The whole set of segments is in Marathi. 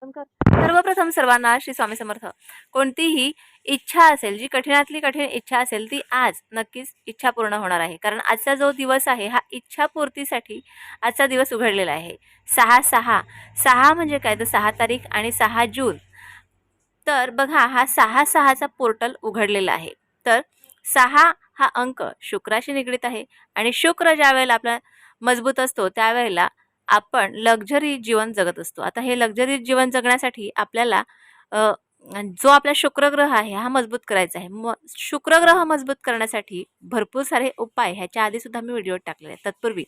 सर्वप्रथम सर्वांना श्री स्वामी समर्थ. कोणतीही इच्छा असेल, जी कठीणातली कठीण इच्छा असेल, ती आज नक्कीच इच्छा पूर्ण होणार आहे. कारण आजचा जो दिवस आहे हा इच्छापूर्तीसाठी आजचा दिवस उघडलेला आहे. 6/6 म्हणजे काय, तर 6 तारीख आणि 6 जून. तर बघा, हा 6/6चा पोर्टल उघडलेला आहे. तर 6 हा अंक शुक्राशी निगडीत आहे आणि शुक्र ज्या वेळेला आपला मजबूत असतो त्यावेळेला आपण लक्झरी जीवन जगत असतो. आता हे लक्झरी जीवन जगण्यासाठी आपल्याला जो आपला शुक्र ग्रह आहे हा मजबूत करायचा आहे. शुक्र ग्रह मजबूत करण्यासाठी भरपूर सारे उपाय ह्याच्या आधी सुद्धा मी व्हिडिओ टाकलेले आहेत. तत्पूर्वी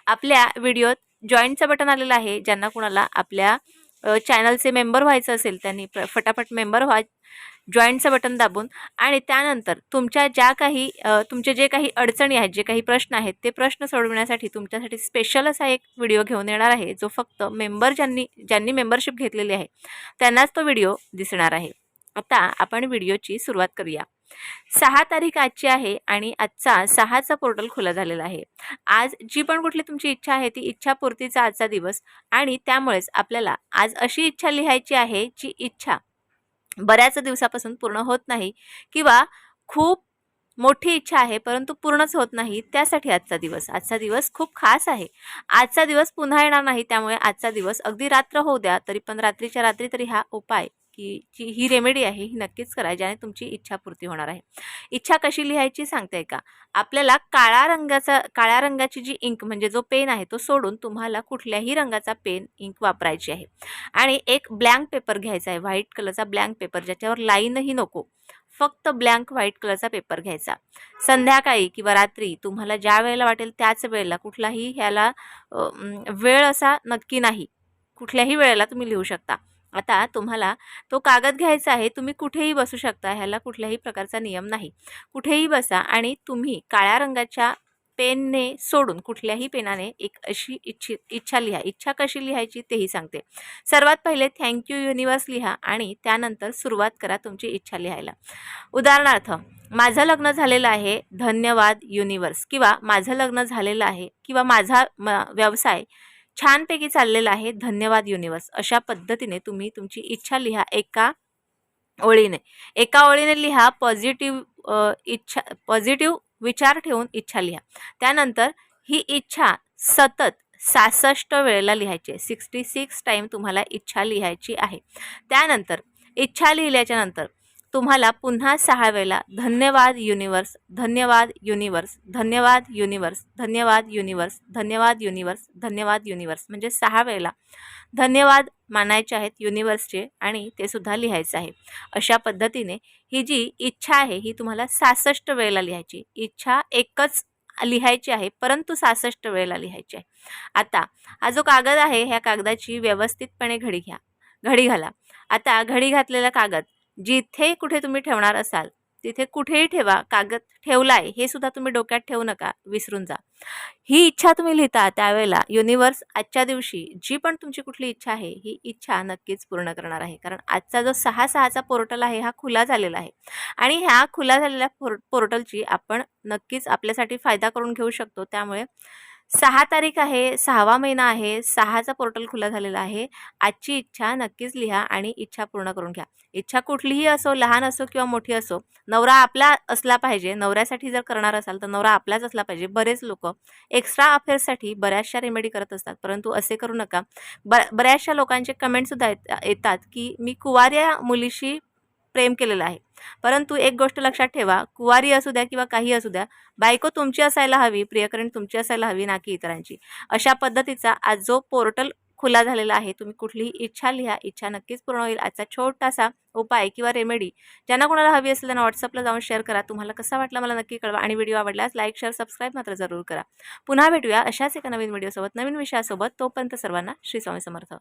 आपल्या व्हिडिओत जॉईनचं बटन आलेलं आहे. ज्यांना कुणाला आपल्या चॅनलचे मेंबर व्हायचं असेल त्यांनी फटाफट मेंबर व्हा, जॉईनचं बटन दाबून. आणि त्यानंतर तुमच्या ज्या काही तुमचे जे काही अडचणी आहेत, जे काही प्रश्न आहेत, ते प्रश्न सोडवण्यासाठी तुमच्यासाठी स्पेशल असा एक व्हिडिओ घेऊन येणार आहे, जो फक्त मेंबर ज्यांनी मेंबरशिप घेतलेली आहे त्यांनाच तो व्हिडिओ दिसणार आहे. आता आपण व्हिडिओची सुरुवात करूया. 6 तारीख आजची आहे आणि आजचा 6चा पोर्टल खुला झालेला आहे. आज जी पण कुठली तुमची इच्छा आहे ती इच्छापूर्तीचा आजचा दिवस. आणि त्यामुळेच आपल्याला आज अशी इच्छा लिहायची आहे जी इच्छा बऱ्याच दिवसापासून पूर्ण होत नाही किंवा खूप मोठी इच्छा आहे परंतु पूर्णच होत नाही. त्यासाठी आजचा दिवस खूप खास आहे. आजचा दिवस पुन्हा येणार नाही. त्यामुळे आजचा दिवस अगदी रात्र होऊ द्या, तरी पण रात्रीच्या रात्री तरी हा उपाय की ही रेमेडी आहे ही नक्कीच करा, ज्याने तुमची इच्छापूर्ती होणार आहे. इच्छा कशी लिहायची सांगते का. आपल्याला काळ्या रंगाची जी इंक म्हणजे जो पेन आहे तो सोडून तुम्हाला कुठल्याही रंगाचा पेन इंक वापरायची आहे. आणि एक ब्लँक पेपर घ्यायचा आहे, व्हाईट कलरचा ब्लँक पेपर, ज्याच्यावर लाईनही नको, फक्त ब्लँक व्हाईट कलरचा पेपर घ्यायचा. संध्याकाळी किंवा रात्री तुम्हाला ज्या वेळेला वाटेल त्याच वेळेला, कुठलाही ह्याला वेळ असा नक्की नाही, कुठल्याही वेळेला तुम्ही लिहू शकता. आता तुम्हाला तो कागद घ्यायचा आहे. तुम्ही कुठेही बसू शकता, ह्याला कुठल्याही प्रकारचा नियम नाही. कुठेही बसा आणि तुम्ही काळ्या रंगाच्या पेनने सोडून कुठल्याही पेनाने एक अशी इच्छा लिहा. इच्छा कशी लिहायची तेही सांगते. सर्वात पहिले थँक्यू युनिवर्स लिहा आणि त्यानंतर सुरुवात करा तुमची इच्छा लिहायला. उदाहरणार्थ, माझं लग्न झालेलं आहे, धन्यवाद युनिवर्स. किंवा माझं लग्न झालेलं आहे किंवा माझा व्यवसाय छानपैकी चाललेला आहे, धन्यवाद युनिवर्स. अशा पद्धतीने तुम्ही तुमची इच्छा लिहा एका ओळीने लिहा. पॉझिटिव्ह विचार ठेवून इच्छा लिहा. त्यानंतर ही इच्छा सतत 66 वेळेला लिहायची आहे. 66 टाइम तुम्हाला इच्छा लिहायची आहे. त्यानंतर इच्छा लिहिल्याच्या नंतर तुम्हाला पुन्हा 6 वेळेला धन्यवाद युनिवर्स, धन्यवाद युनिवर्स, धन्यवाद युनिवर्स, धन्यवाद युनिवर्स, धन्यवाद युनिवर्स, धन्यवाद युनिवर्स म्हणजे 6 वेळेला धन्यवाद मानायचे आहेत युनिवर्सचे आणि ते सुद्धा लिहायचं आहे. अशा पद्धतीने ही जी इच्छा आहे ही तुम्हाला 66 वेळेला लिहायची. इच्छा एकच लिहायची आहे परंतु 66 वेळेला लिहायची आहे. आता हा जो कागद आहे ह्या कागदाची व्यवस्थितपणे घडी घाला. आता घडी घातलेला कागद जिथे कुठे तुम्ही ठेवणार असाल तिथे कुठेही ठेवा. कागद ठेवलाय हे सुद्धा तुम्ही डोक्यात ठेवू नका, विसरून जा. ही इच्छा तुम्ही लिहिता त्यावेळेला युनिवर्स आजच्या दिवशी जी पण तुमची कुठली इच्छा आहे ही इच्छा नक्कीच पूर्ण करणार आहे. कारण आजचा जो 6/6चा पोर्टल आहे हा खुला झालेला आहे आणि ह्या खुला झालेल्या पोर्टलची आपण नक्कीच आपल्यासाठी फायदा करून घेऊ शकतो. त्यामुळे 6 तारीख आहे, 6वा महिना आहे, 6चा पोर्टल खुला झालेला आहे. आजची इच्छा नक्कीच लिहा आणि इच्छा पूर्ण करून घ्या. इच्छा कुठलीही असो, लहान असो किंवा मोठी असो, नवरा आपला असला पाहिजे. नवऱ्यासाठी जर करणार असाल तर नवरा आपलाच असला पाहिजे. बरेच लोक एक्स्ट्रा अफेअर्ससाठी बऱ्याचशा रेमेडी करत असतात परंतु असे करू नका. बऱ्याचशा लोकांचे कमेंटसुद्धा येतात की मी कुवाऱ्या मुलीशी प्रेम केलेलं आहे. परंतु एक गोष्ट लक्षात ठेवा, कुवारी असू द्या किंवा काही असू द्या, बायको तुमची असायला हवी, प्रियकरण तुमची असायला हवी, ना की इतरांची. अशा पद्धतीचा आज जो पोर्टल खुला झालेला आहे, तुम्ही कुठलीही इच्छा लिहा, इच्छा नक्कीच पूर्ण होईल. आजचा छोटासा उपाय किंवा रेमेडी ज्यांना कोणाला हवी असेल त्यांना व्हॉट्सअपला जाऊन शेअर करा. तुम्हाला कसा वाटला मला नक्की कळवा आणि व्हिडिओ आवडल्यास लाईक, शेअर, सबस्क्राईब मात्र जरूर करा. पुन्हा भेटूया अशाच एका नवीन व्हिडिओसोबत, नवीन विषयासोबत. तोपर्यंत सर्वांना श्री स्वामी समर्थ.